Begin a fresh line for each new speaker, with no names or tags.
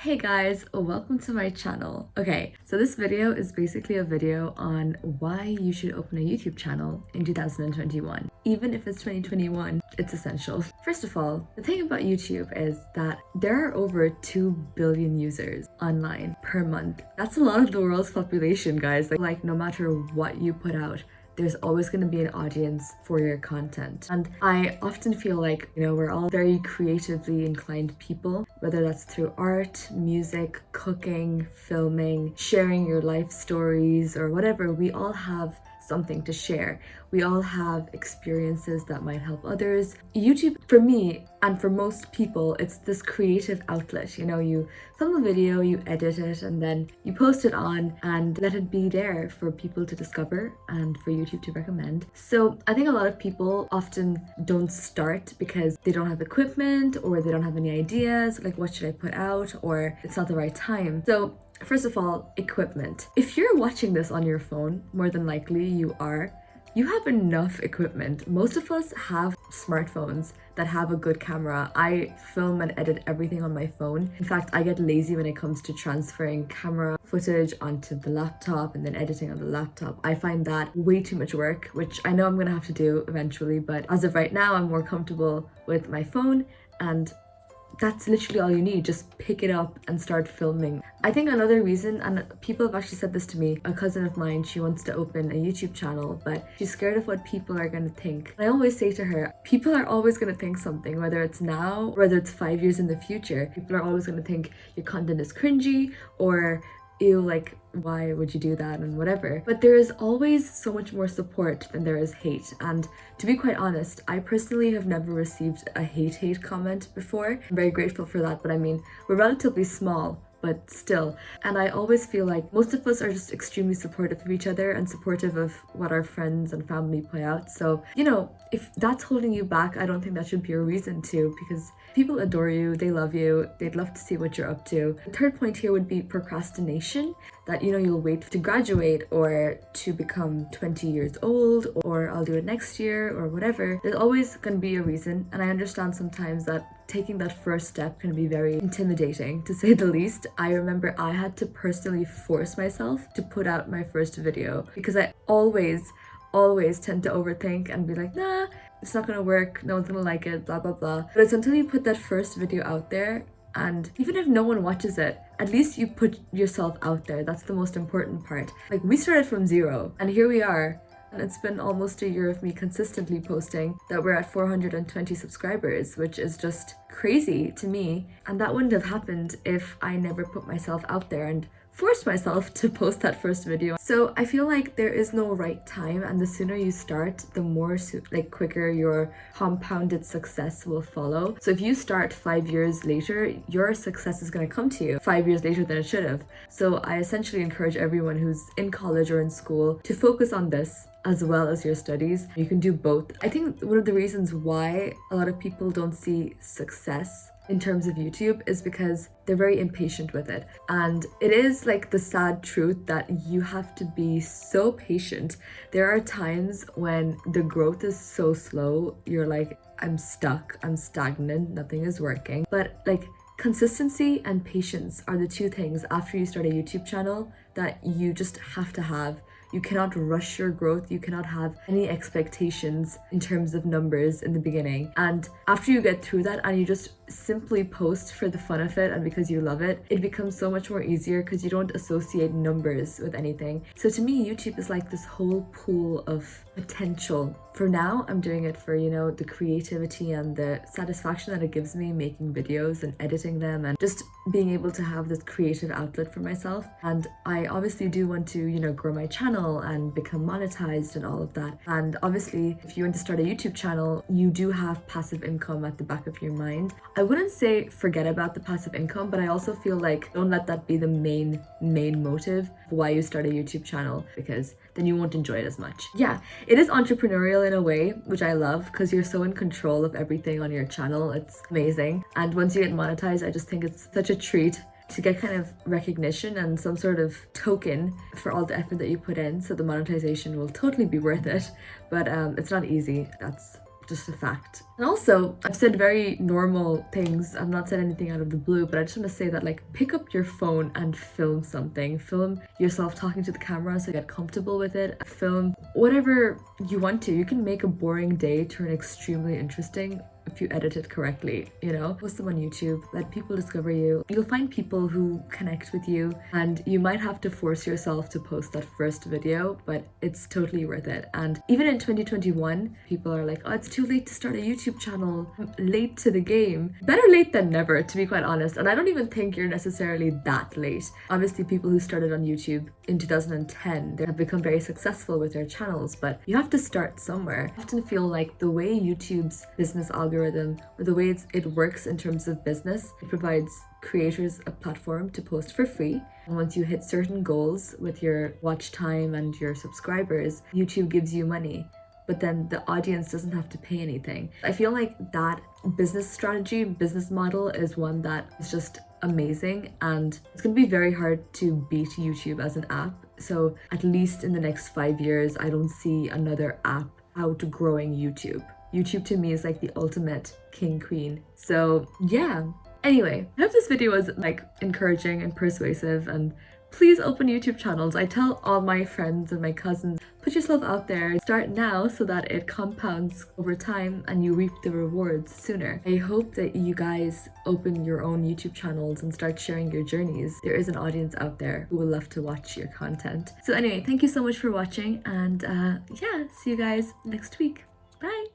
Hey guys, welcome to my channel. Okay, so this video is basically a video on why you should open a YouTube channel in 2021. Even if it's 2021, it's essential. First of all, the thing about YouTube is that there are over 2 billion users online per month. That's a lot of the world's population, guys. Like no matter what you put out, there's always going to be an audience for your content. And I often feel like, we're all very creatively inclined people, whether that's through art, music, cooking, filming, sharing your life stories, or whatever. We all have something to share. We all have experiences that might help others. YouTube, for me and for most people, it's this creative outlet. You film a video, you edit it, and then you post it on and let it be there for people to discover and for YouTube to recommend. So I think a lot of people often don't start because they don't have equipment or they don't have any ideas, like what should I put out, or it's not the right time. So first of all, equipment. If you're watching this on your phone, more than likely you have enough equipment. Most of us have smartphones that have a good camera. I film and edit everything on my phone. In fact, I get lazy when it comes to transferring camera footage onto the laptop and then editing on the laptop. I find that way too much work, which I know I'm gonna have to do eventually, but as of right now, I'm more comfortable with my phone, and that's literally all you need. Just pick it up and start filming. I think another reason, and people have actually said this to me, a cousin of mine, she wants to open a YouTube channel, but she's scared of what people are going to think. I always say to her, people are always going to think something, whether it's now, or whether it's 5 years in the future. People are always going to think your content is cringy, or ew, like, why would you do that, and whatever. But there is always so much more support than there is hate. And to be quite honest, I personally have never received a hate comment before. I'm very grateful for that, but I mean, we're relatively small, but still. And I always feel like most of us are just extremely supportive of each other and supportive of what our friends and family put out. So, if that's holding you back, I don't think that should be a reason to, because people adore you, they love you, they'd love to see what you're up to. The third point here would be procrastination, that you'll wait to graduate or to become 20 years old, or I'll do it next year or whatever. There's always going to be a reason, and I understand sometimes that taking that first step can be very intimidating, to say the least. I remember I had to personally force myself to put out my first video because I always tend to overthink and be like, nah, it's not gonna work, no one's gonna like it, blah blah blah. But it's until you put that first video out there, and even if no one watches it, at least you put yourself out there. That's the most important part. Like, we started from zero and here we are. And it's been almost a year of me consistently posting that we're at 420 subscribers, which is just crazy to me. And that wouldn't have happened if I never put myself out there and forced myself to post that first video. So I feel like there is no right time, and the sooner you start, the more quicker your compounded success will follow. So if you start 5 years later, your success is going to come to you 5 years later than it should have. So I essentially encourage everyone who's in college or in school to focus on this as well as your studies. You can do both. I think one of the reasons why a lot of people don't see success in terms of YouTube is because they're very impatient with it. And it is like the sad truth that you have to be so patient. There are times when the growth is so slow, you're like, I'm stuck, I'm stagnant, nothing is working. But consistency and patience are the two things after you start a YouTube channel that you just have to have. You cannot rush your growth. You cannot have any expectations in terms of numbers in the beginning. And after you get through that and you just simply post for the fun of it and because you love it, it becomes so much more easier because you don't associate numbers with anything. So to me, YouTube is like this whole pool of potential. For now, I'm doing it for, the creativity and the satisfaction that it gives me making videos and editing them and just being able to have this creative outlet for myself. And I obviously do want to, grow my channel and become monetized and all of that. And obviously, if you want to start a YouTube channel, you do have passive income at the back of your mind. I wouldn't say forget about the passive income, but I also feel like don't let that be the main motive of why you start a YouTube channel, because then you won't enjoy it as much. Yeah, it is entrepreneurial in a way, which I love because you're so in control of everything on your channel. It's amazing. And once you get monetized, I just think it's such a treat to get kind of recognition and some sort of token for all the effort that you put in. So the monetization will totally be worth it, but it's not easy. That's just a fact. And also, I've said very normal things. I've not said anything out of the blue, but I just want to say that, like, pick up your phone and film something. Film yourself talking to the camera so you get comfortable with it. Film whatever you want to. You can make a boring day turn extremely interesting if you edit it correctly, you know? Post them on YouTube, let people discover you. You'll find people who connect with you, and you might have to force yourself to post that first video, but it's totally worth it. And even in 2021, people are like, oh, it's too late to start a YouTube channel. I'm late to the game. Better late than never, to be quite honest. And I don't even think you're necessarily that late. Obviously, people who started on YouTube in 2010, they have become very successful with their channels, but you have to start somewhere. I often feel like the way YouTube's business algorithm, or the way it works in terms of business, it provides creators a platform to post for free. And once you hit certain goals with your watch time and your subscribers, YouTube gives you money. But then the audience doesn't have to pay anything. I feel like that business strategy, business model is one that is just amazing, and it's going to be very hard to beat YouTube as an app. So at least in the next 5 years, I don't see another app outgrowing YouTube. YouTube to me is like the ultimate king queen. So yeah. Anyway, I hope this video was like encouraging and persuasive, and please open YouTube channels. I tell all my friends and my cousins, put yourself out there. Start now so that it compounds over time and you reap the rewards sooner. I hope that you guys open your own YouTube channels and start sharing your journeys. There is an audience out there who will love to watch your content. So anyway, thank you so much for watching, and yeah, see you guys next week. Bye!